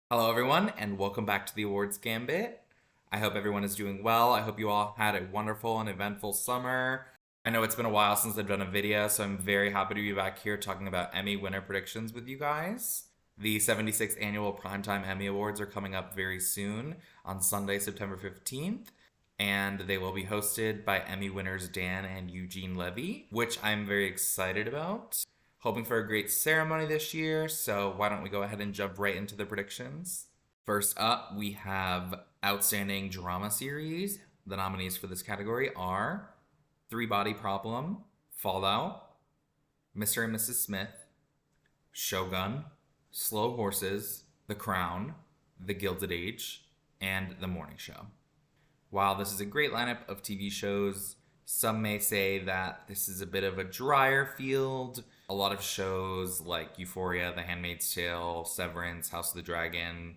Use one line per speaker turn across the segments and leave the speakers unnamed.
Hello, everyone, and welcome back to the Awards Gambit. I hope everyone is doing well. I hope you all had a wonderful and eventful summer. I know it's been a while since I've done a video, so I'm very happy to be back here talking about Emmy Winner Predictions with you guys. The 76th Annual Primetime Emmy Awards are coming up very soon on Sunday, September 15th, and they will be hosted by Emmy winners Dan and Eugene Levy, which I'm very excited about. Hoping for a great ceremony this year, so why don't we go ahead and jump right into the predictions? First up, we have Outstanding Drama Series. The nominees for this category are Three Body Problem, Fallout, Mr. and Mrs. Smith, Shōgun, Slow Horses, The Crown, The Gilded Age, and The Morning Show. While this is a great lineup of TV shows, some may say that this is a bit of a drier field. A lot of shows like Euphoria, The Handmaid's Tale, Severance, House of the Dragon,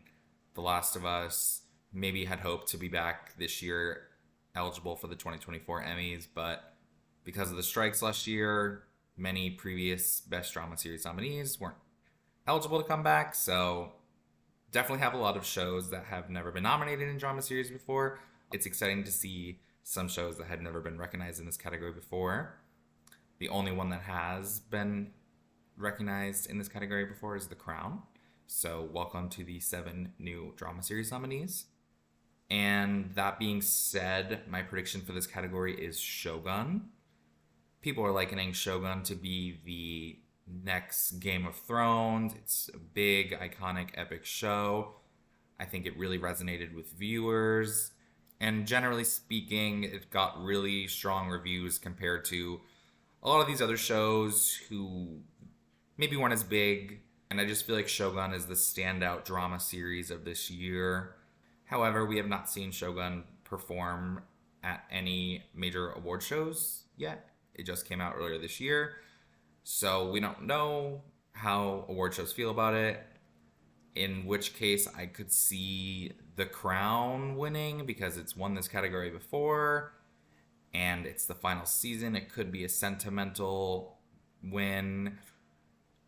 The Last of Us maybe had hoped to be back this year eligible for the 2024 Emmys, but because of the strikes last year, many previous Best Drama Series nominees weren't eligible to come back, so definitely have a lot of shows that have never been nominated in Drama Series before. It's exciting to see some shows that had never been recognized in this category before. The only one that has been recognized in this category before is The Crown. So welcome to the 7 new drama series nominees. And that being said, my prediction for this category is Shōgun. People are likening Shōgun to be the next Game of Thrones. It's a big, iconic, epic show. I think it really resonated with viewers. And generally speaking, it got really strong reviews compared to a lot of these other shows who maybe weren't as big. And I just feel like Shōgun is the standout drama series of this year. However, we have not seen Shōgun perform at any major award shows yet. It just came out earlier this year. So we don't know how award shows feel about it. In which case, I could see The Crown winning because it's won this category before and it's the final season. It could be a sentimental win.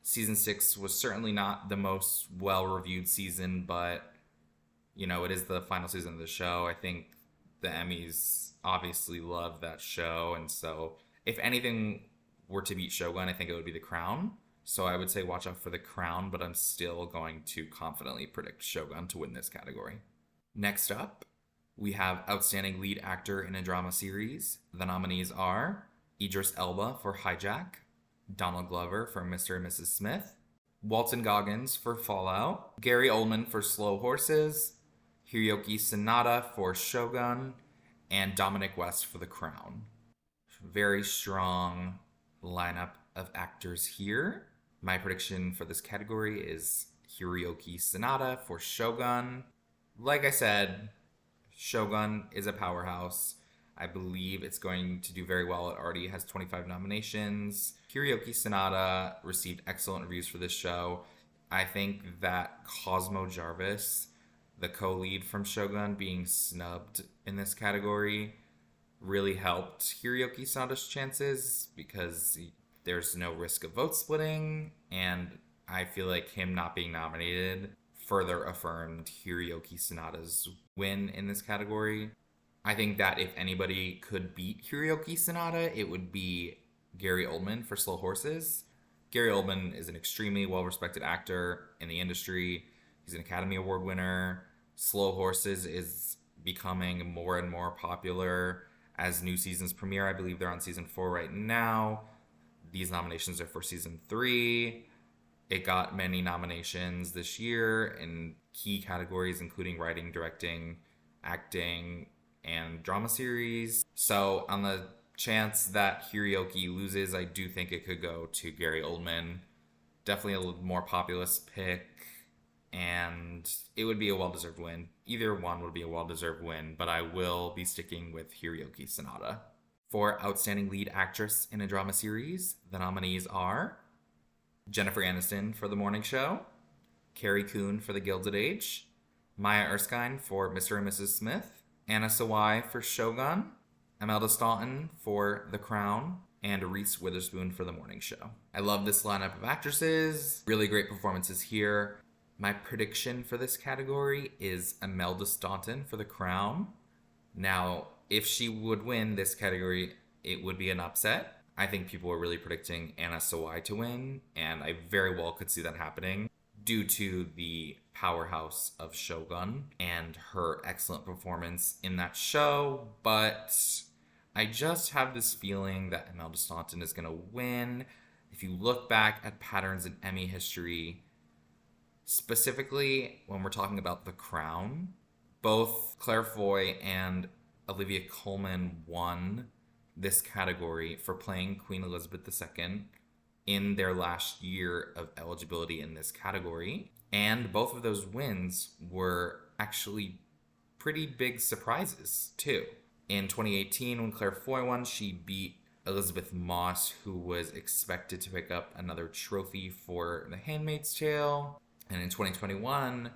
Season 6 was certainly not the most well-reviewed season, but, you know, it is the final season of the show. I think the Emmys obviously love that show, and so if anything were to beat Shōgun, I think it would be The Crown. So I would say watch out for The Crown, but I'm still going to confidently predict Shōgun to win this category. Next up, we have Outstanding Lead Actor in a Drama Series. The nominees are Idris Elba for Hijack, Donald Glover for Mr. and Mrs. Smith, Walton Goggins for Fallout, Gary Oldman for Slow Horses, Hiroyuki Sanada for Shōgun, and Dominic West for The Crown. Very strong lineup of actors here. My prediction for this category is Hiroyuki Sanada for Shōgun. Like I said, Shōgun is a powerhouse. I believe it's going to do very well. It already has 25 nominations. Hiroyuki Sanada received excellent reviews for this show. I think that Cosmo Jarvis, the co-lead from Shōgun, being snubbed in this category really helped Hiroyuki Sanada's chances because there's no risk of vote splitting, and I feel like him not being nominated further affirmed Hiroyuki Sanada's win in this category. I think that if anybody could beat Hiroyuki Sanada, it would be Gary Oldman for Slow Horses. Gary Oldman is an extremely well-respected actor in the industry. He's an Academy Award winner. Slow Horses is becoming more and more popular as new seasons premiere. I believe they're on season 4 right now. These nominations are for season 3. It got many nominations this year in key categories, including writing, directing, acting, and drama series. So on the chance that Hiroyuki loses, I do think it could go to Gary Oldman. Definitely a little more populist pick, and it would be a well-deserved win. Either one would be a well-deserved win, but I will be sticking with Hiroyuki Sanada. For Outstanding Lead Actress in a Drama Series, the nominees are Jennifer Aniston for The Morning Show, Carrie Coon for The Gilded Age, Maya Erskine for Mr. and Mrs. Smith, Anna Sawai for Shōgun, Imelda Staunton for The Crown, and Reese Witherspoon for The Morning Show. I love this lineup of actresses. Really great performances here. My prediction for this category is Imelda Staunton for the crown. Now, if she would win this category, it would be an upset. I think people were really predicting Anna Sawai to win, and I very well could see that happening due to the powerhouse of Shōgun and her excellent performance in that show. But I just have this feeling that Imelda Staunton is going to win. If you look back at patterns in Emmy history, specifically when we're talking about The Crown, both Claire Foy and Olivia Colman won this category for playing Queen Elizabeth II in their last year of eligibility in this category. And both of those wins were actually pretty big surprises, too. In 2018, when Claire Foy won, she beat Elizabeth Moss, who was expected to pick up another trophy for The Handmaid's Tale. And in 2021,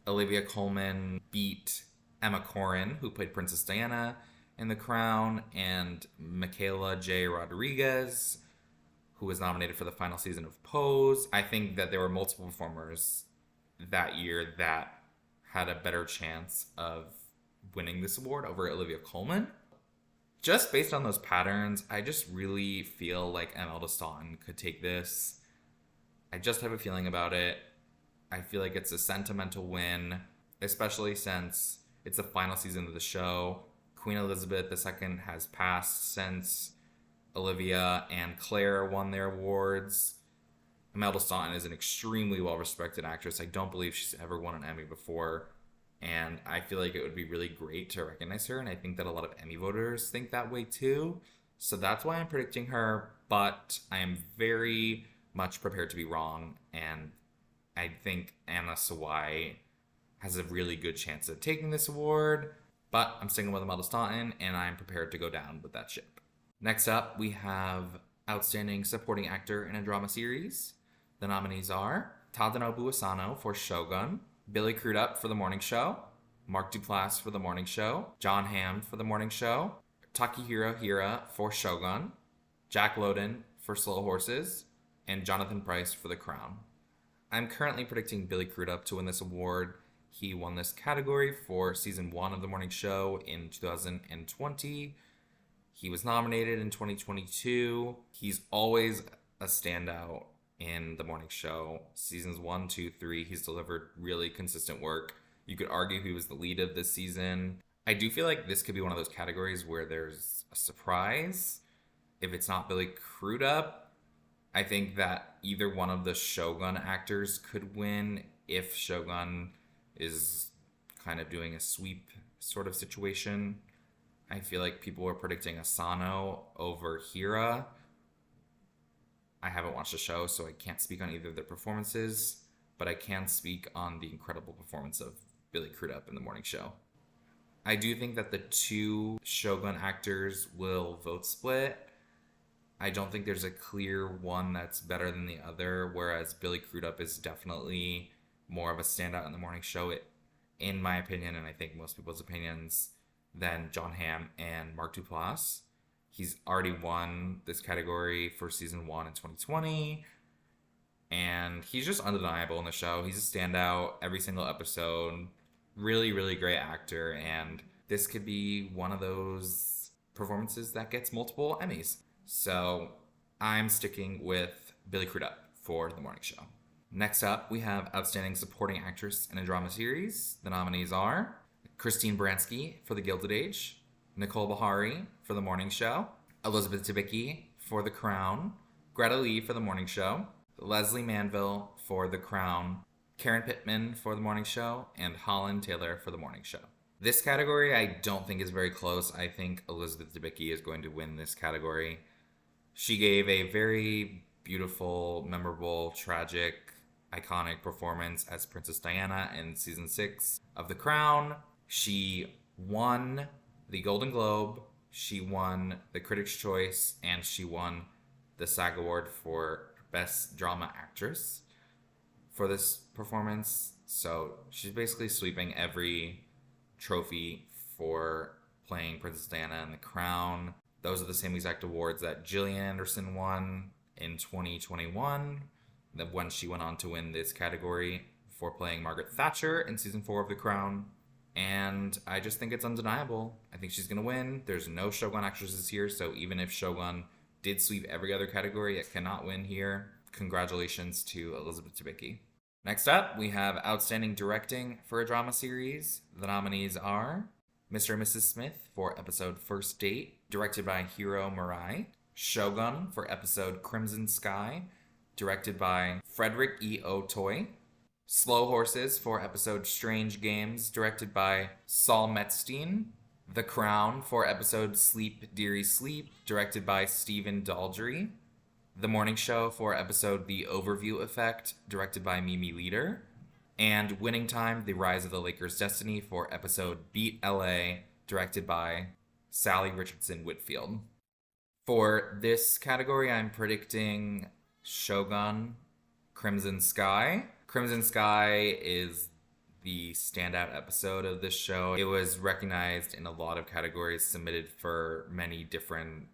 Olivia Colman beat Emma Corrin, who played Princess Diana in The Crown, and Michaela J. Rodriguez, who was nominated for the final season of Pose. I think that there were multiple performers that year that had a better chance of winning this award over Olivia Colman. Just based on those patterns, I just really feel like Imelda Staunton could take this. I just have a feeling about it. I feel like it's a sentimental win, especially since it's the final season of the show. Queen Elizabeth II has passed since Olivia and Claire won their awards. Imelda Staunton is an extremely well-respected actress. I don't believe she's ever won an Emmy before. And I feel like it would be really great to recognize her. And I think that a lot of Emmy voters think that way too. So that's why I'm predicting her. But I am very much prepared to be wrong. And I think Anna Sawai has a really good chance of taking this award. But I'm sticking with Imelda Staunton, and I'm prepared to go down with that ship. Next up, we have Outstanding Supporting Actor in a Drama Series. The nominees are Tadanobu Asano for Shōgun, Billy Crudup for The Morning Show, Mark Duplass for The Morning Show, John Hamm for The Morning Show, Takehiro Hira for Shōgun, Jack Lowden for Slow Horses, and Jonathan Pryce for The Crown. I'm currently predicting Billy Crudup to win this award. He won this category for season 1 of The Morning Show in 2020. He was nominated in 2022. He's always a standout in The Morning Show. Seasons 1, 2, 3, he's delivered really consistent work. You could argue he was the lead of this season. I do feel like this could be one of those categories where there's a surprise. If it's not Billy Crudup, I think that either one of the Shōgun actors could win if Shōgun is kind of doing a sweep sort of situation. I feel like people were predicting Asano over Hira. I haven't watched the show, so I can't speak on either of their performances, but I can speak on the incredible performance of Billy Crudup in The Morning Show. I do think that the two Shōgun actors will vote split. I don't think there's a clear one that's better than the other, whereas Billy Crudup is definitely more of a standout in The Morning Show, in my opinion, and I think most people's opinions, than John Hamm and Mark Duplass. He's already won this category for season 1 in 2020, and he's just undeniable in the show. He's a standout every single episode. Really, really great actor, and this could be one of those performances that gets multiple Emmys. So I'm sticking with Billy Crudup for The Morning Show. Next up, we have Outstanding Supporting Actress in a Drama Series. The nominees are Christine Baranski for The Gilded Age, Nicole Beharie for The Morning Show, Elizabeth Debicki for The Crown, Greta Lee for The Morning Show, Leslie Manville for The Crown, Karen Pittman for The Morning Show, and Holland Taylor for The Morning Show. This category I don't think is very close. I think Elizabeth Debicki is going to win this category. She gave a very beautiful, memorable, tragic, iconic performance as Princess Diana in season 6 of The Crown. She won the Golden Globe, she won the Critics' Choice, and she won the SAG Award for Best Drama Actress for this performance. So she's basically sweeping every trophy for playing Princess Diana in The Crown. Those are the same exact awards that Gillian Anderson won in 2021, when she went on to win this category for playing Margaret Thatcher in season 4 of The Crown. And I just think it's undeniable. I think she's going to win. There's no Shōgun actresses here, so even if Shōgun did sweep every other category, it cannot win here. Congratulations to Elizabeth Debicki. Next up, we have Outstanding Directing for a Drama Series. The nominees are Mr. and Mrs. Smith for episode First Date, directed by Hiro Murai. Shōgun for episode Crimson Sky, directed by Frederick E. Otoy. Slow Horses for episode Strange Games, directed by Saul Metzstein. The Crown for episode Sleep, Dearie Sleep, directed by Stephen Daldry. The Morning Show for episode The Overview Effect, directed by Mimi Leader. And Winning Time, The Rise of the Lakers' Destiny for episode Beat LA, directed by Sally Richardson Whitfield. For this category, I'm predicting Shōgun, Crimson Sky. Crimson Sky is the standout episode of this show. It was recognized in a lot of categories, submitted for many different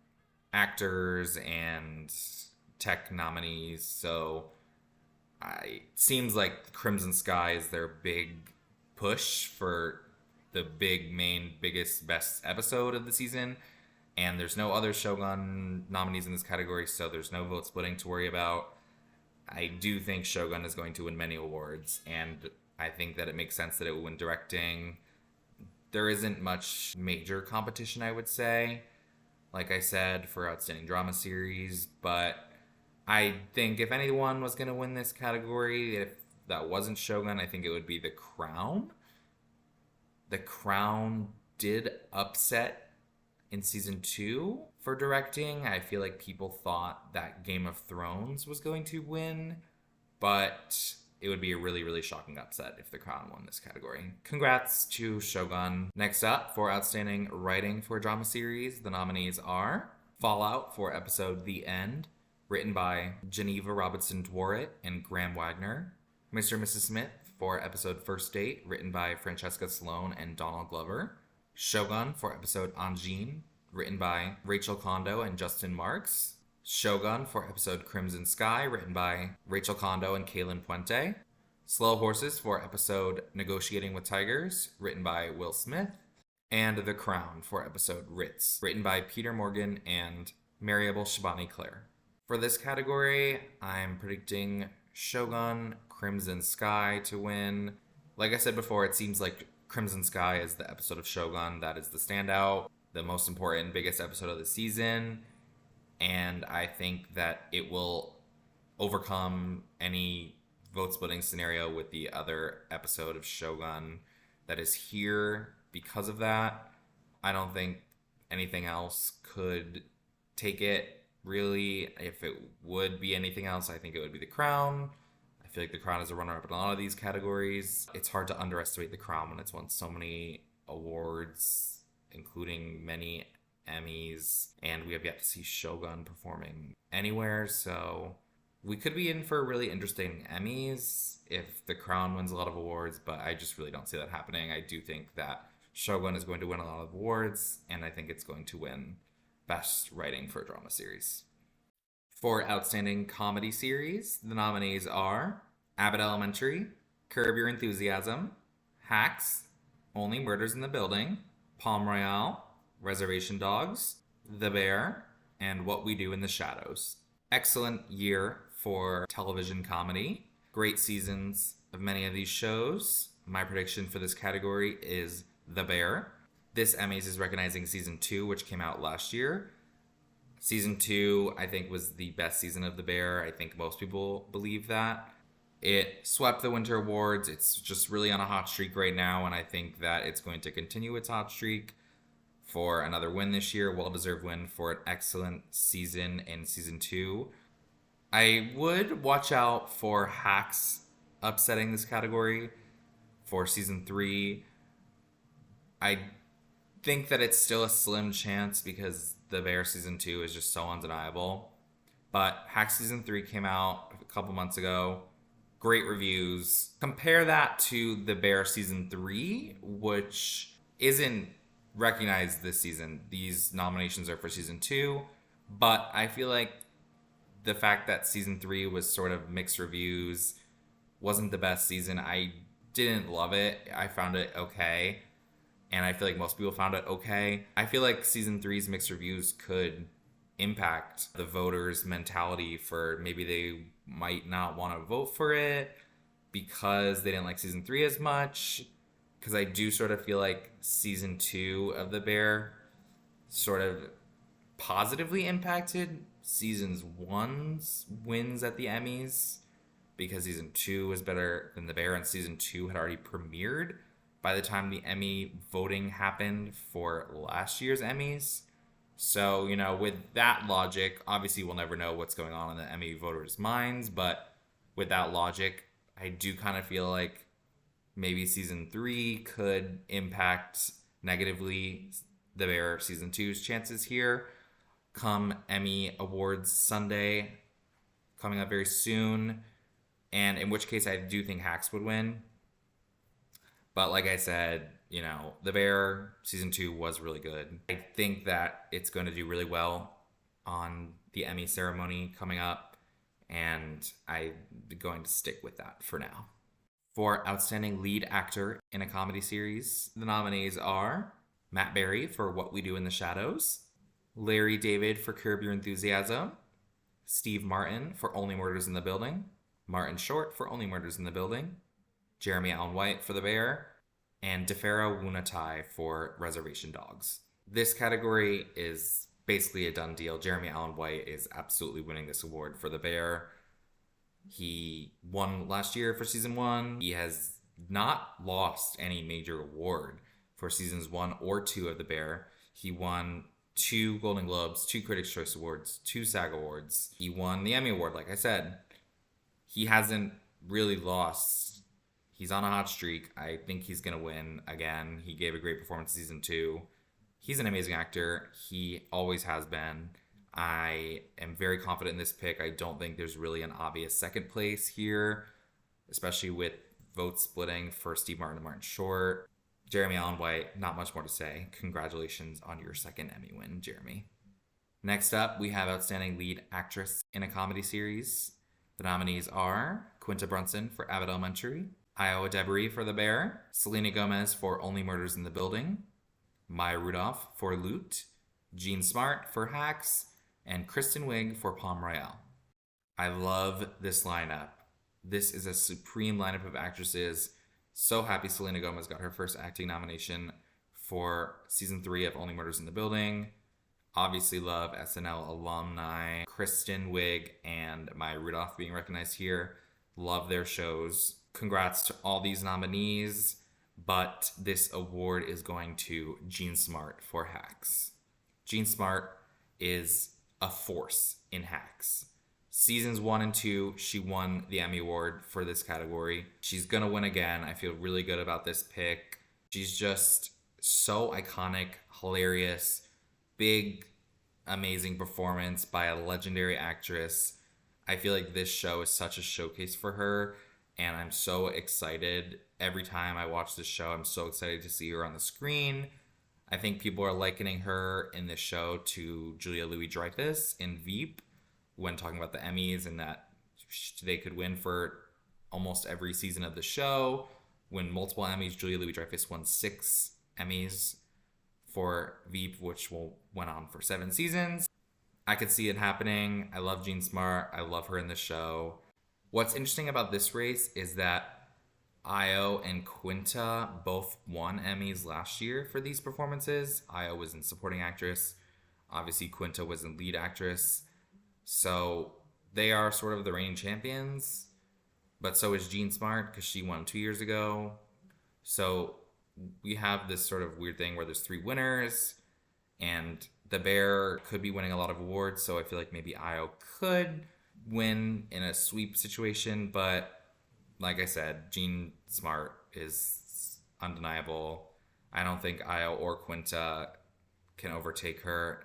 actors and tech nominees. So it seems like Crimson Sky is their big push for the biggest, best episode of the season. And there's no other Shōgun nominees in this category, so there's no vote splitting to worry about. I do think Shōgun is going to win many awards, and I think that it makes sense that it will win directing. There isn't much major competition, I would say, like I said, for Outstanding Drama Series, but I think if anyone was going to win this category, if that wasn't Shōgun, I think it would be The Crown. The Crown did upset in season 2 for directing. I feel like people thought that Game of Thrones was going to win, but it would be a really, really shocking upset if The Crown won this category. Congrats to Shōgun. Next up, for Outstanding Writing for a Drama Series, the nominees are Fallout for episode The End, written by Geneva Robinson Dworet and Graham Wagner. Mr. and Mrs. Smith for episode First Date, written by Francesca Sloan and Donald Glover. Shōgun for episode Anjin, written by Rachel Kondo and Justin Marks. Shōgun for episode Crimson Sky, written by Rachel Kondo and Kaylin Puente. Slow Horses for episode Negotiating with Tigers, written by Will Smith. And The Crown for episode Ritz, written by Peter Morgan and Mariable Shabani Claire. For this category, I'm predicting Shōgun, Crimson Sky to win. Like I said before, it seems like Crimson Sky is the episode of Shōgun that is the standout, the most important, biggest episode of the season, and I think that it will overcome any vote-splitting scenario with the other episode of Shōgun that is here because of that. I don't think anything else could take it, really. If it would be anything else, I think it would be The Crown. I feel like The Crown is a runner-up in a lot of these categories. It's hard to underestimate The Crown when it's won so many awards, including many Emmys, and we have yet to see Shōgun performing anywhere, so we could be in for really interesting Emmys if The Crown wins a lot of awards, but I just really don't see that happening. I do think that Shōgun is going to win a lot of awards, and I think it's going to win Best Writing for a Drama Series. For Outstanding Comedy Series, the nominees are Abbott Elementary, Curb Your Enthusiasm, Hacks, Only Murders in the Building, Palm Royale, Reservation Dogs, The Bear, and What We Do in the Shadows. Excellent year for television comedy. Great seasons of many of these shows. My prediction for this category is The Bear. This Emmys is recognizing season 2, which came out last year. Season 2, I think, was the best season of The Bear. I think most people believe that. It swept the Winter Awards. It's just really on a hot streak right now, and I think that it's going to continue its hot streak for another win this year. Well-deserved win for an excellent season in season 2. I would watch out for Hacks upsetting this category for season 3. I think that it's still a slim chance because The Bear season 2 is just so undeniable. But Hacks season 3 came out a couple months ago. Great reviews. Compare that to The Bear season 3, which isn't recognized this season. These nominations are for season 2, but I feel like the fact that season 3 was sort of mixed reviews wasn't the best season. I didn't love it. I found it okay. And I feel like most people found it okay. I feel like season three's mixed reviews could impact the voters' mentality for maybe they might not want to vote for it because they didn't like season three as much. Because I do sort of feel like season two of The Bear sort of positively impacted season's one's wins at the Emmys because season two was better than The Bear and season two had already premiered by the time the Emmy voting happened for last year's Emmys. So, with that logic, obviously we'll never know what's going on in the Emmy voters' minds, but with that logic, I do kind of feel like maybe season three could impact negatively The Bear season two's chances here come Emmy Awards Sunday coming up very soon, and in which case I do think Hacks would win. But like I said, The Bear season two was really good. I think that it's going to do really well on the Emmy ceremony coming up, and I'm going to stick with that for now. For Outstanding Lead Actor in a Comedy Series, the nominees are Matt Berry for What We Do in the Shadows, Larry David for Curb Your Enthusiasm, Steve Martin for Only Murders in the Building, Martin Short for Only Murders in the Building, Jeremy Allen White for The Bear, and Defera Wunatai for Reservation Dogs. This category is basically a done deal. Jeremy Allen White is absolutely winning this award for The Bear. He won last year for season one. He has not lost any major award for seasons 1 or 2 of The Bear. He won 2 Golden Globes, 2 Critics' Choice Awards, 2 SAG Awards. He won the Emmy Award, like I said. He hasn't really lost. He's on a hot streak. I think he's going to win again. He gave a great performance in season 2. He's an amazing actor. He always has been. I am very confident in this pick. I don't think there's really an obvious second place here, especially with votes splitting for Steve Martin and Martin Short. Jeremy Allen White, not much more to say. Congratulations on your second Emmy win, Jeremy. Next up, we have Outstanding Lead Actress in a Comedy Series. The nominees are Quinta Brunson for Abbott Elementary, Iowa Debris for The Bear, Selena Gomez for Only Murders in the Building, Maya Rudolph for Loot, Jean Smart for Hacks, and Kristen Wiig for Palm Royale. I love this lineup. This is a supreme lineup of actresses. So happy Selena Gomez got her first acting nomination for season 3 of Only Murders in the Building. Obviously love SNL alumni Kristen Wiig and Maya Rudolph being recognized here. Love their shows. Congrats to all these nominees, but this award is going to Jean Smart for Hacks. Jean Smart is a force in Hacks. Seasons 1 and 2, she won the Emmy Award for this category. She's gonna win again. I feel really good about this pick. She's just so iconic, hilarious, big, amazing performance by a legendary actress. I feel like this show is such a showcase for her, and I'm so excited. Every time I watch this show, I'm so excited to see her on the screen. I think people are likening her in this show to Julia Louis-Dreyfus in Veep when talking about the Emmys, and that they could win for almost every season of the show. Win multiple Emmys. Julia Louis-Dreyfus won 6 Emmys for Veep, which went on for 7 seasons. I could see it happening. I love Jean Smart. I love her in the show. What's interesting about this race is that Io and Quinta both won Emmys last year for these performances. Io was in supporting actress. Obviously, Quinta was in lead actress. So they are sort of the reigning champions. But so is Jean Smart because she won 2 years ago. So we have this sort of weird thing where there's 3 winners. And The Bear could be winning a lot of awards. So I feel like maybe Io could win in a sweep situation. But like I said, Jean Smart is undeniable. I don't think Io or Quinta can overtake her.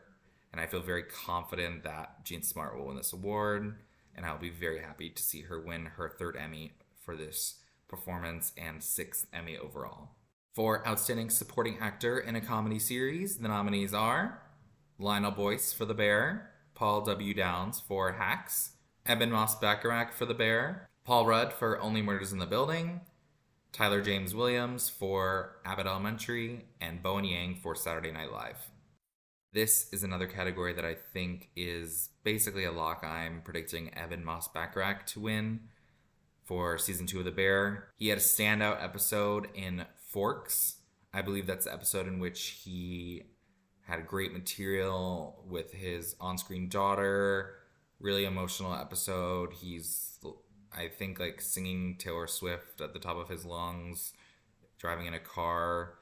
And I feel very confident that Jean Smart will win this award. And I'll be very happy to see her win her 3rd Emmy for this performance and 6th Emmy overall. For Outstanding Supporting Actor in a Comedy Series, the nominees are Lionel Boyce for The Bear, Paul W. Downs for Hacks, Eben Moss-Bacharach for The Bear, Paul Rudd for Only Murders in the Building, Tyler James Williams for Abbott Elementary, and Bowen Yang for Saturday Night Live. This is another category that I think is basically a lock. I'm predicting Evan Moss-Backrack to win for season 2 of The Bear. He had a standout episode in Forks. I believe that's the episode in which he had great material with his on-screen daughter. Really emotional episode. He's, I think, like singing Taylor Swift at the top of his lungs, driving in a car.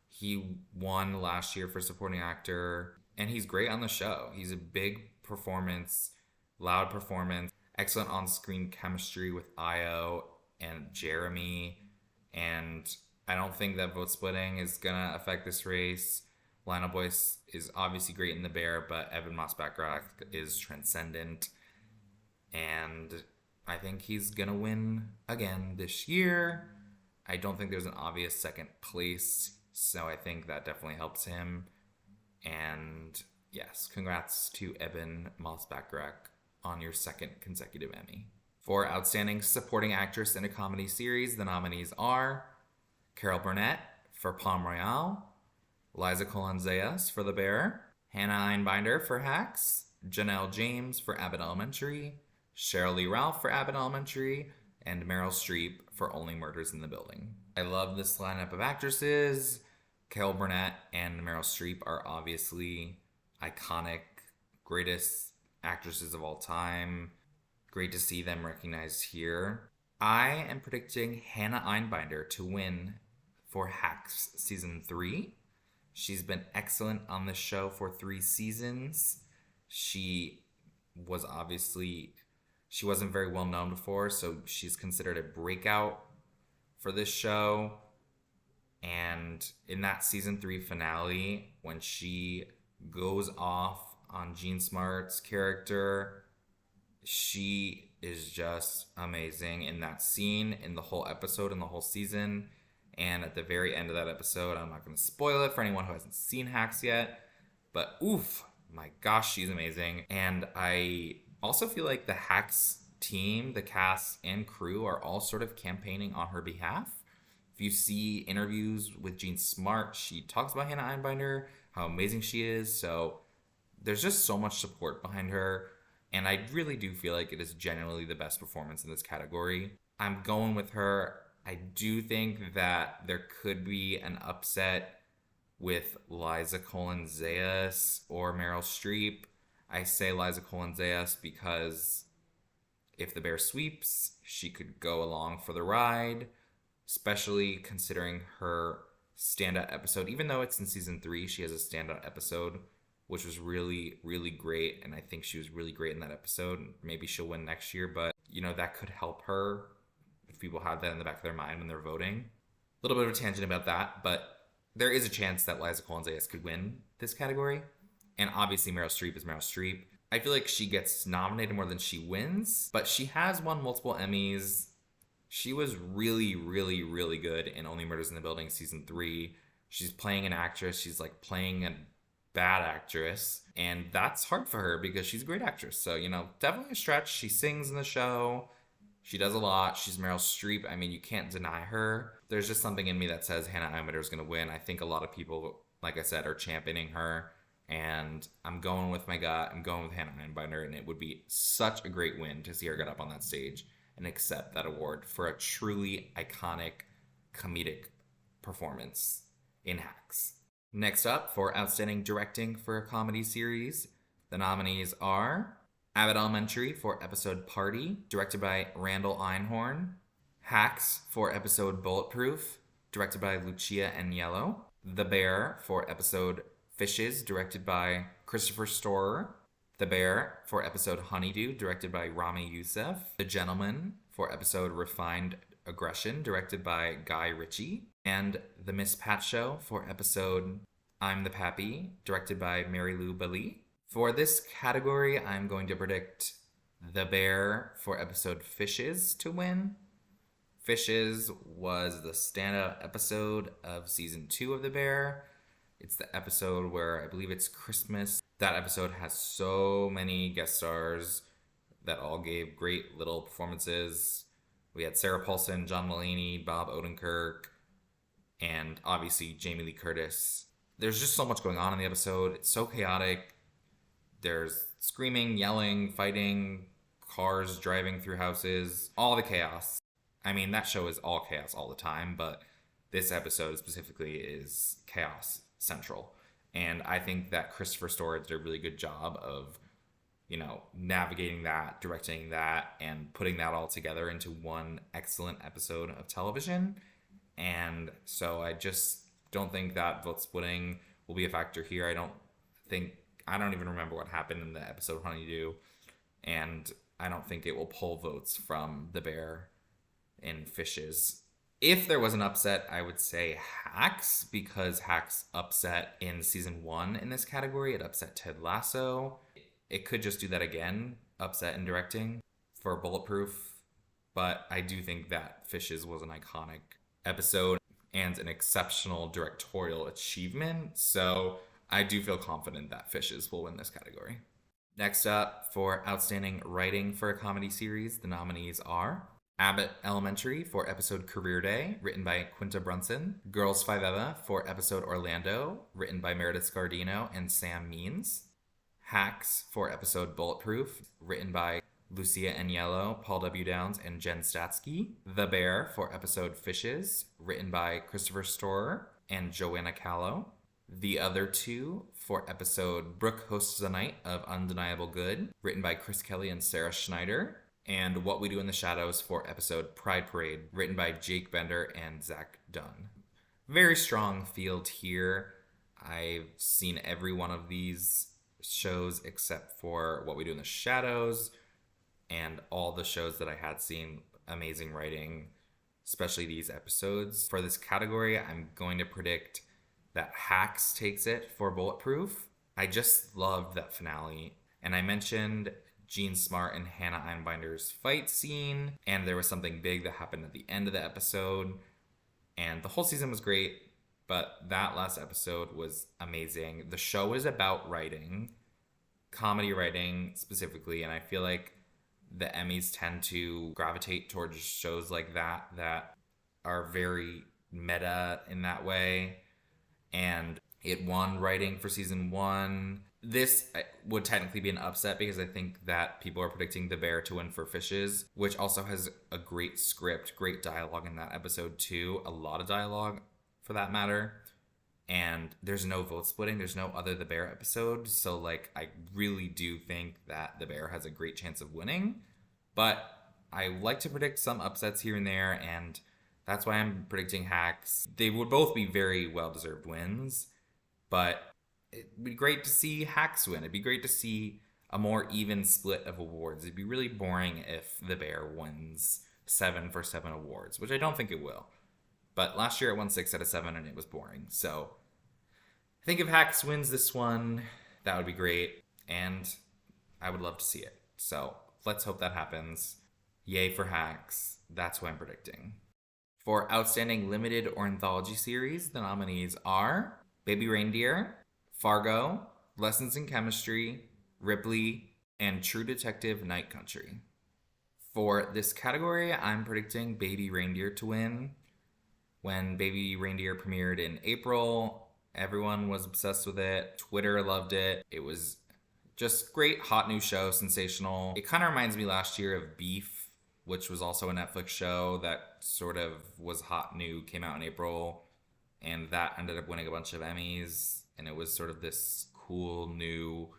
He won last year for supporting actor, and he's great on the show. He's a big performance, loud performance, excellent on-screen chemistry with Io and Jeremy, and I don't think that vote splitting is gonna affect this race. Lionel Boyce is obviously great in The Bear, but Evan Moss-Backrack is transcendent, and I think he's gonna win again this year. I don't think there's an obvious second place, so I think that definitely helps him. And yes, congrats to Evan Moss-Backrack on your second consecutive Emmy. For Outstanding Supporting Actress in a Comedy Series, the nominees are Carol Burnett for Palm Royale, Liza Colon-Zayas for The Bear, Hannah Einbinder for Hacks, Janelle James for Abbott Elementary, Sheryl Lee Ralph for Abbott Elementary, and Meryl Streep for Only Murders in the Building. I love this lineup of actresses. Carol Burnett and Meryl Streep are obviously iconic, greatest actresses of all time. Great to see them recognized here. I am predicting Hannah Einbinder to win for Hacks Season 3. She's been excellent on the show for 3 seasons. She wasn't very well known before, so she's considered a breakout for this show. And in that season 3 finale, when she goes off on Jean Smart's character, she is just amazing in that scene, in the whole episode, in the whole season. And at the very end of that episode, I'm not going to spoil it for anyone who hasn't seen Hacks yet, but oof, my gosh, she's amazing. And I also feel like the Hacks team, the cast and crew, are all sort of campaigning on her behalf. If you see interviews with Jean Smart, she talks about Hannah Einbinder, how amazing she is. So there's just so much support behind her. And I really do feel like it is genuinely the best performance in this category. I'm going with her. I do think that there could be an upset with Liza Colon-Zayas or Meryl Streep. I say Liza Colon-Zayas because if The Bear sweeps, she could go along for the ride, especially considering her standout episode. Even though it's in season 3, she has a standout episode, which was really, really great. And I think she was really great in that episode. Maybe she'll win next year, but that could help her if people have that in the back of their mind when they're voting. A little bit of a tangent about that, but there is a chance that Liza Colon-Zayas could win this category. And obviously Meryl Streep is Meryl Streep. I feel like she gets nominated more than she wins, but she has won multiple Emmys. She was really, really, really good in Only Murders in the Building season 3. She's playing an actress. She's like playing a bad actress. And that's hard for her because she's a great actress. So, definitely a stretch. She sings in the show. She does a lot. She's Meryl Streep. I mean, you can't deny her. There's just something in me that says Hannah Einbinder is going to win. I think a lot of people, like I said, are championing her. And I'm going with my gut. I'm going with Hannah Einbinder. And it would be such a great win to see her get up on that stage and accept that award for a truly iconic comedic performance in Hacks. Next up, for Outstanding Directing for a Comedy Series, the nominees are Abbott Elementary for episode Party, directed by Randall Einhorn. Hacks for episode Bulletproof, directed by Lucia Aniello. The Bear for episode Fishes, directed by Christopher Storer. The Bear for episode Honeydew, directed by Rami Youssef. The Gentleman for episode Refined Aggression, directed by Guy Ritchie. And The Miss Pat Show for episode I'm the Pappy, directed by Mary Lou Bali. For this category, I'm going to predict The Bear for episode Fishes to win. Fishes was the standout episode of season 2 of The Bear. It's the episode where I believe it's Christmas. That episode has so many guest stars that all gave great little performances. We had Sarah Paulson, John Mulaney, Bob Odenkirk, and obviously Jamie Lee Curtis. There's just so much going on in the episode. It's so chaotic. There's screaming, yelling, fighting, cars driving through houses, all the chaos. I mean, that show is all chaos all the time, but this episode specifically is chaos central. And I think that Christopher Storer did a really good job of, navigating that, directing that, and putting that all together into one excellent episode of television. And so I just don't think that vote splitting will be a factor here. I don't even remember what happened in the episode of Honeydew, and I don't think it will pull votes from The Bear in Fishes. If there was an upset, I would say Hacks, because Hacks upset in season 1 in this category. It upset Ted Lasso. It could just do that again, upset in directing for Bulletproof. But I do think that Fishes was an iconic episode and an exceptional directorial achievement. So I do feel confident that Fishes will win this category. Next up, for Outstanding Writing for a Comedy Series, the nominees are Abbott Elementary for episode Career Day, written by Quinta Brunson. Girls Five Eva for episode Orlando, written by Meredith Scardino and Sam Means. Hacks for episode Bulletproof, written by Lucia Aniello, Paul W. Downs, and Jen Statsky. The Bear for episode Fishes, written by Christopher Storer and Joanna Callow. The Other Two for episode Brooke Hosts a Night of Undeniable Good, written by Chris Kelly and Sarah Schneider. And What We Do in the Shadows for episode Pride Parade, written by Jake Bender and Zach Dunn. Very strong field here. I've seen every one of these shows except for What We Do in the Shadows, and all the shows that I had seen, amazing writing, especially these episodes. For this category, I'm going to predict that Hacks takes it for Bulletproof. I just loved that finale. And I mentioned Gene Smart and Hannah Einbinder's fight scene, and there was something big that happened at the end of the episode. And the whole season was great, but that last episode was amazing. The show is about writing, comedy writing specifically, and I feel like the Emmys tend to gravitate towards shows like that are very meta in that way. And it won writing for season 1. This would technically be an upset because I think that people are predicting The Bear to win for Fishes, which also has a great script, great dialogue in that episode too. A lot of dialogue for that matter. And there's no vote splitting. There's no other The Bear episode. So I really do think that The Bear has a great chance of winning. But I like to predict some upsets here and there, and that's why I'm predicting Hacks. They would both be very well-deserved wins, but it'd be great to see Hacks win. It'd be great to see a more even split of awards. It'd be really boring if The Bear wins 7 for 7 awards, which I don't think it will. But last year it won 6 out of 7 and it was boring. So I think if Hacks wins this one, that would be great. And I would love to see it. So let's hope that happens. Yay for Hacks. That's what I'm predicting. For Outstanding Limited or Anthology Series, the nominees are Baby Reindeer, Fargo, Lessons in Chemistry, Ripley, and True Detective Night Country. For this category, I'm predicting Baby Reindeer to win. When Baby Reindeer premiered in April, everyone was obsessed with it. Twitter loved it. It was just great, hot new show, sensational. It kind of reminds me last year of Beef, which was also a Netflix show that sort of was hot new, came out in April, and that ended up winning a bunch of Emmys. And it was sort of this cool, new,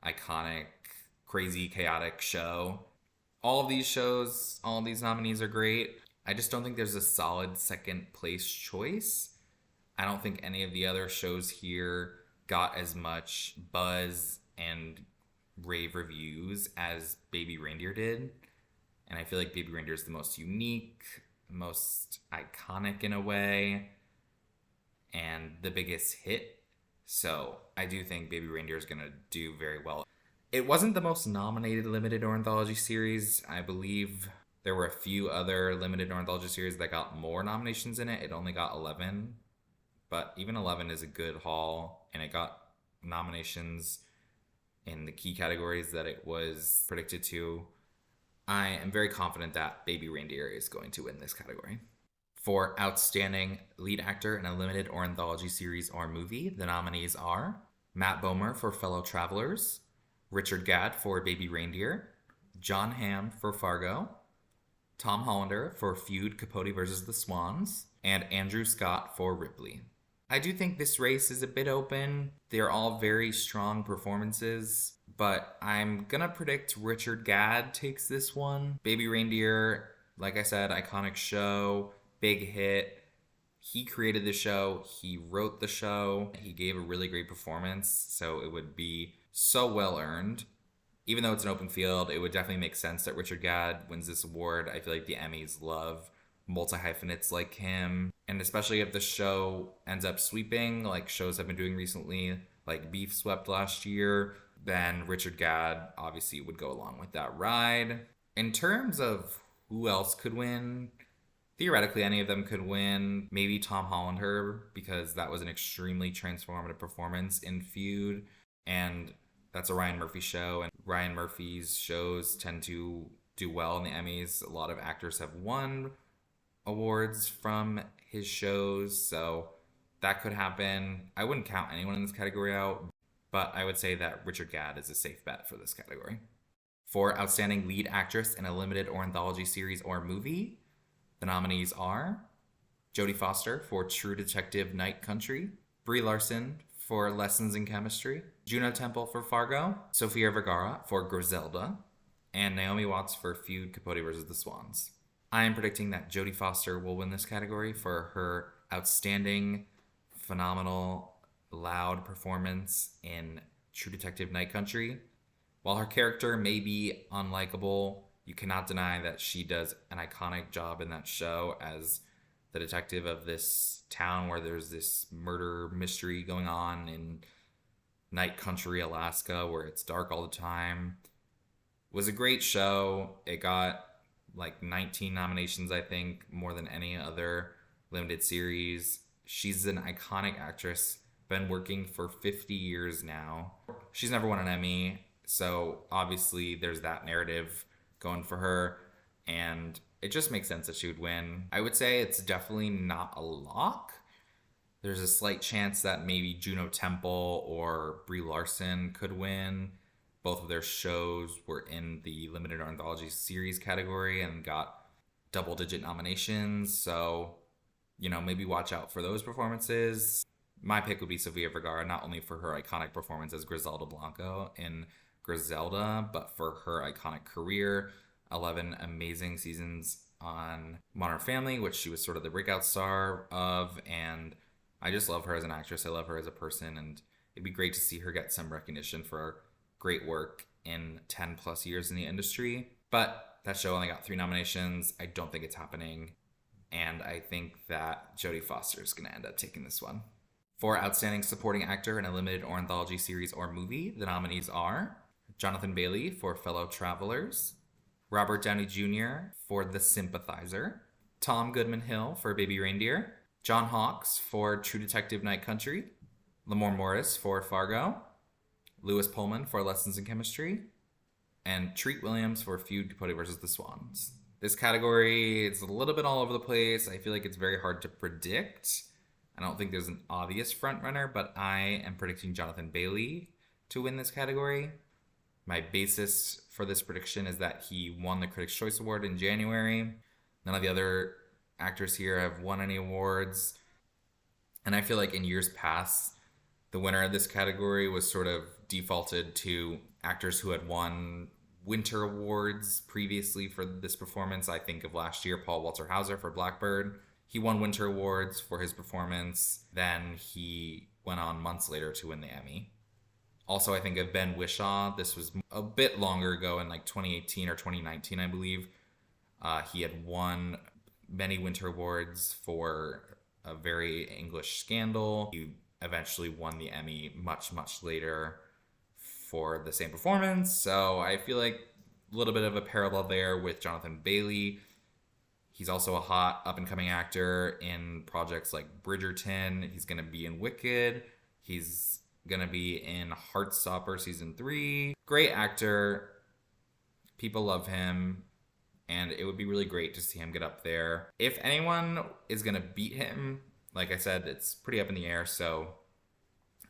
iconic, crazy, chaotic show. All of these shows, all of these nominees are great. I just don't think there's a solid second place choice. I don't think any of the other shows here got as much buzz and rave reviews as Baby Reindeer did. And I feel like Baby Reindeer is the most unique, most iconic in a way, and the biggest hit. So I do think Baby Reindeer is going to do very well. It wasn't the most nominated limited or anthology series. I believe there were a few other limited or anthology series that got more nominations in it. It only got 11, but even 11 is a good haul, and it got nominations in the key categories that it was predicted to. I am very confident that Baby Reindeer is going to win this category. For Outstanding Lead Actor in a Limited or Anthology Series or Movie, the nominees are Matt Bomer for Fellow Travelers, Richard Gadd for Baby Reindeer, John Hamm for Fargo, Tom Hollander for Feud Capote vs. the Swans, and Andrew Scott for Ripley. I do think this race is a bit open. They're all very strong performances, but I'm gonna predict Richard Gadd takes this one. Baby Reindeer, like I said, iconic show, big hit. He created the show, he wrote the show, he gave a really great performance, so it would be so well earned. Even though it's an open field, it would definitely make sense that Richard Gadd wins this award. I feel like the Emmys love multi-hyphenates like him. And especially if the show ends up sweeping, like shows have been doing recently, like Beef swept last year, then Richard Gadd obviously would go along with that ride. In terms of who else could win, theoretically any of them could win. Maybe Tom Hollander, because that was an extremely transformative performance in Feud. And that's a Ryan Murphy show, and Ryan Murphy's shows tend to do well in the Emmys. A lot of actors have won awards from his shows, so that could happen. I wouldn't count anyone in this category out, but I would say that Richard Gadd is a safe bet for this category. For Outstanding Lead Actress in a Limited or Anthology Series or Movie, the nominees are Jodie Foster for True Detective Night Country, Brie Larson for Lessons in Chemistry, Juno Temple for Fargo, Sofia Vergara for Griselda, and Naomi Watts for Feud Capote vs. the Swans. I am predicting that Jodie Foster will win this category for her outstanding, phenomenal, loud performance in True Detective Night Country. While her character may be unlikable, you cannot deny that she does an iconic job in that show as the detective of this town where there's this murder mystery going on in Night Country, Alaska, where it's dark all the time. It was a great show. It got like 19 nominations, I think, more than any other limited series. She's an iconic actress, been working for 50 years now. She's never won an Emmy, so obviously there's that narrative going for her, and it just makes sense that she would win. I would say it's definitely not a lock. There's a slight chance that maybe Juno Temple or Brie Larson could win. Both of their shows were in the Limited or Anthology Series category and got double-digit nominations. So, maybe watch out for those performances. My pick would be Sofia Vergara, not only for her iconic performance as Griselda Blanco in Griselda, but for her iconic career. 11 amazing seasons on Modern Family, which she was sort of the breakout star of, and I just love her as an actress. I love her as a person, and it'd be great to see her get some recognition for her great work in 10 plus years in the industry. But that show only got 3 nominations. I don't think it's happening, and I think that Jodie Foster is going to end up taking this one. For Outstanding Supporting Actor in a Limited or Anthology Series or Movie, the nominees are Jonathan Bailey for Fellow Travelers, Robert Downey Jr. for The Sympathizer, Tom Goodman-Hill for Baby Reindeer, John Hawkes for True Detective Night Country, Lamorne Morris for Fargo, Lewis Pullman for Lessons in Chemistry, and Treat Williams for Feud Capote vs. the Swans. This category is a little bit all over the place. I feel like it's very hard to predict. I don't think there's an obvious frontrunner, but I am predicting Jonathan Bailey to win this category. My basis for this prediction is that he won the Critics' Choice Award in January. None of the other actors here have won any awards. And I feel like in years past, the winner of this category was sort of defaulted to actors who had won Winter Awards previously for this performance. I think of last year, Paul Walter Hauser for Blackbird. He won Winter Awards for his performance. Then he went on months later to win the Emmy. Also, I think of Ben Whishaw. This was a bit longer ago in like 2018 or 2019, I believe. He had won many Winter Awards for A Very English Scandal. He eventually won the Emmy much, much later for the same performance. So I feel like a little bit of a parallel there with Jonathan Bailey. He's also a hot up-and-coming actor in projects like Bridgerton. He's going to be in Wicked. He's going to be in Heartstopper Season 3. Great actor. People love him. and it would be really great to see him get up there. If anyone is going to beat him, like I said, it's pretty up in the air, so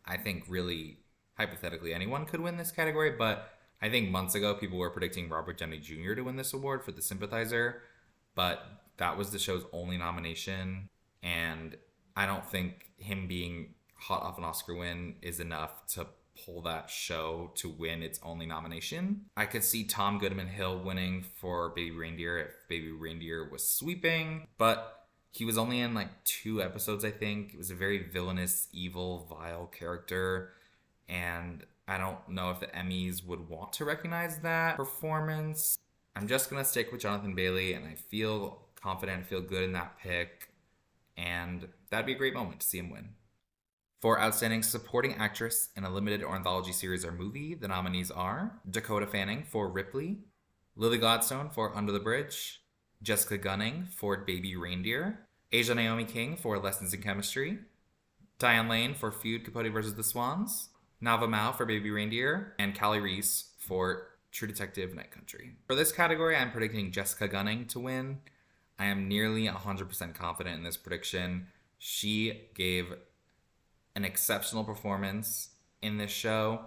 I think really hypothetically anyone could win this category, but I think months ago people were predicting Robert Downey Jr. to win this award for The Sympathizer, but that was the show's only nomination, and I don't think him being hot off an Oscar win is enough to pull that show to win its only nomination. I could see Tom Goodman Hill winning for Baby Reindeer if Baby Reindeer was sweeping, but he was only in like 2 episodes, I think. It was a very villainous, evil, vile character, and I don't know if the Emmys would want to recognize that performance. I'm just going to stick with Jonathan Bailey, and I feel confident, feel good in that pick, and that'd be a great moment to see him win. For Outstanding Supporting Actress in a Limited or Anthology Series or Movie, the nominees are Dakota Fanning for Ripley, Lily Gladstone for Under the Bridge, Jessica Gunning for Baby Reindeer, Asia Naomi King for Lessons in Chemistry, Diane Lane for Feud Capote vs. the Swans, Nava Mao for Baby Reindeer, and Callie Reese for True Detective Night Country. For this category, I'm predicting Jessica Gunning to win. I am nearly 100% confident in this prediction. She gave an exceptional performance in this show.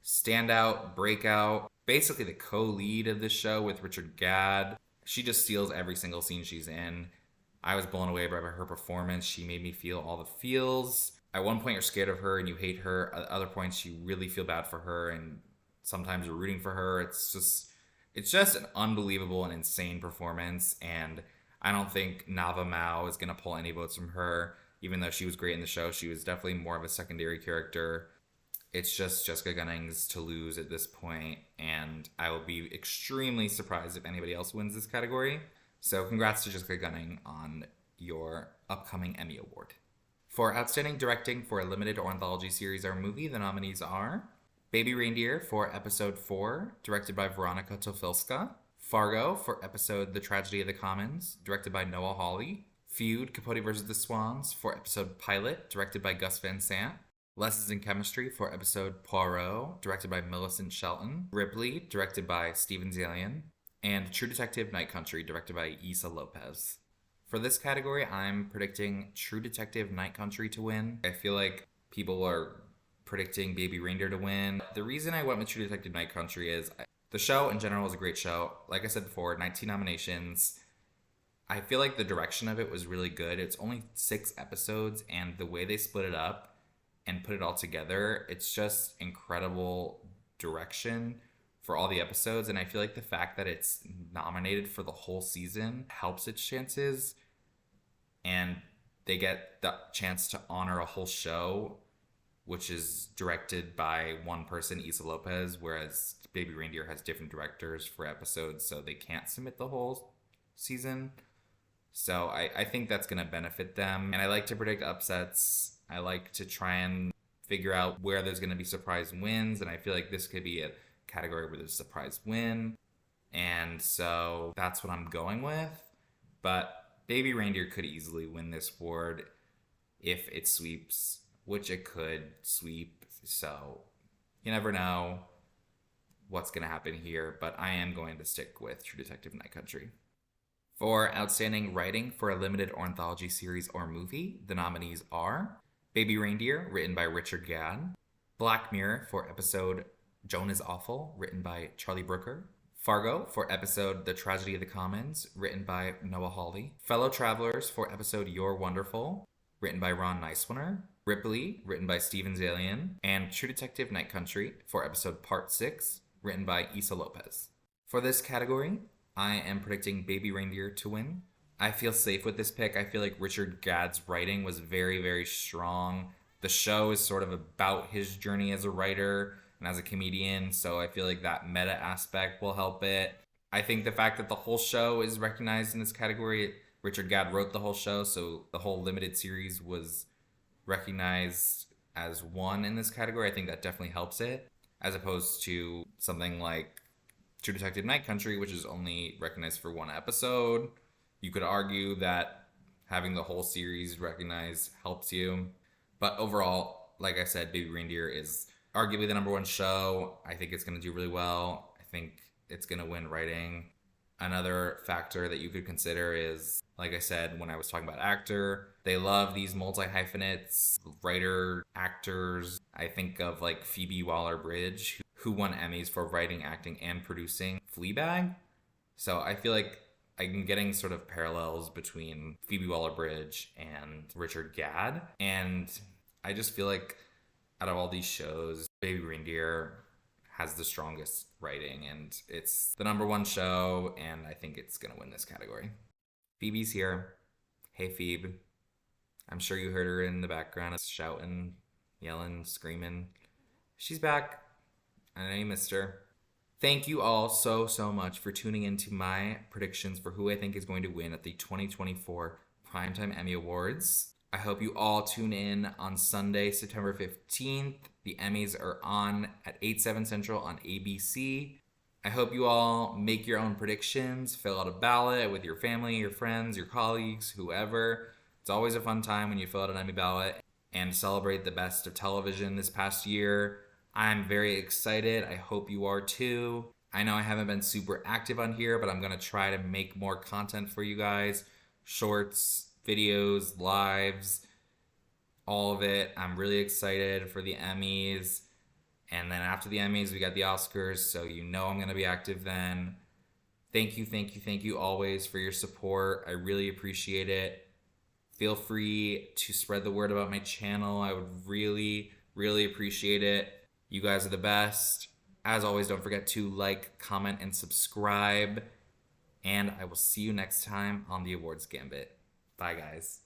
Standout, breakout, basically the co-lead of this show with Richard Gadd. She just steals every single scene she's in. I was blown away by her performance. She made me feel all the feels. At one point, you're scared of her and you hate her. At other points, you really feel bad for her, and sometimes you're rooting for her. It's just an unbelievable and insane performance, and I don't think Nava Mao is going to pull any votes from her. Even though she was great in the show, she was definitely more of a secondary character. It's just Jessica Gunning's to lose at this point, and I will be extremely surprised if anybody else wins this category. So congrats to Jessica Gunning on your upcoming Emmy Award. For Outstanding Directing for a Limited or Anthology Series or Movie, the nominees are Baby Reindeer for Episode 4, directed by Veronica Tofilska, Fargo for episode The Tragedy of the Commons, directed by Noah Hawley, Feud Capote vs. the Swans for episode Pilot, directed by Gus Van Sant, Lessons in Chemistry for episode Poirot, directed by Millicent Shelton, Ripley, directed by Steven Zalian, and True Detective Night Country, directed by Issa Lopez. For this category, I'm predicting True Detective Night Country to win. I feel like people are predicting Baby Reindeer to win. The reason I went with True Detective Night Country is the show in general is a great show. Like I said before, 19 nominations. I feel like the direction of it was really good. It's only 6 episodes, and the way they split it up and put it all together, it's just incredible direction for all the episodes. And I feel like the fact that it's nominated for the whole season helps its chances, and they get the chance to honor a whole show, which is directed by one person, Issa Lopez, whereas Baby Reindeer has different directors for episodes, so they can't submit the whole season. So I think that's going to benefit them. And I like to predict upsets. I like to try and figure out where there's going to be surprise wins, and I feel like this could be a category where there's a surprise win. And so that's what I'm going with. But Baby Reindeer could easily win this award if it sweeps, which it could sweep. So you never know what's going to happen here, but I am going to stick with True Detective Night Country. For Outstanding Writing for a Limited or Anthology Series or Movie, the nominees are Baby Reindeer, written by Richard Gadd, Black Mirror for episode Joan is Awful, written by Charlie Brooker, Fargo for episode The Tragedy of the Commons, written by Noah Hawley, Fellow Travelers for episode You're Wonderful, written by Ron Nicewarner, Ripley, written by Steven Zalian, and True Detective Night Country for episode Part 6, written by Issa Lopez. For this category, I am predicting Baby Reindeer to win. I feel safe with this pick. I feel like Richard Gadd's writing was very, very strong. The show is sort of about his journey as a writer and as a comedian, so I feel like that meta aspect will help it. I think the fact that the whole show is recognized in this category, Richard Gadd wrote the whole show, so the whole limited series was recognized as one in this category. I think that definitely helps it, as opposed to something like True Detective Night Country, which is only recognized for 1 episode. You could argue that having the whole series recognized helps you. But overall, like I said, Baby Reindeer is arguably the #1 show. I think it's going to do really well. I think it's going to win writing. Another factor that you could consider is, like I said, when I was talking about actor, they love these multi hyphenates, writer, actors. I think of like Phoebe Waller-Bridge, who won Emmys for writing, acting, and producing Fleabag. So I feel like I'm getting sort of parallels between Phoebe Waller-Bridge and Richard Gadd. And I just feel like out of all these shows, Baby Reindeer has the strongest writing, and it's the number one show, and I think it's gonna win this category. Phoebe's here. Hey, Phoebe. I'm sure you heard her in the background shouting, yelling, screaming. She's back. I know you missed her. Thank you all so much for tuning into my predictions for who I think is going to win at the 2024 Primetime Emmy Awards. I hope you all tune in on Sunday, September 15th. The Emmys are on at 8/7 Central on ABC. I hope you all make your own predictions, fill out a ballot with your family, your friends, your colleagues, whoever. It's always a fun time when you fill out an Emmy ballot and celebrate the best of television this past year. I'm very excited. I hope you are too. I know I haven't been super active on here, but I'm going to try to make more content for you guys. Shorts, videos, lives, all of it. I'm really excited for the Emmys. And then after the Emmys, we got the Oscars, so you know I'm going to be active then. Thank you always for your support. I really appreciate it. Feel free to spread the word about my channel. I would really appreciate it. You guys are the best. As always, don't forget to like, comment, and subscribe. And I will see you next time on the Awards Gambit. Bye, guys.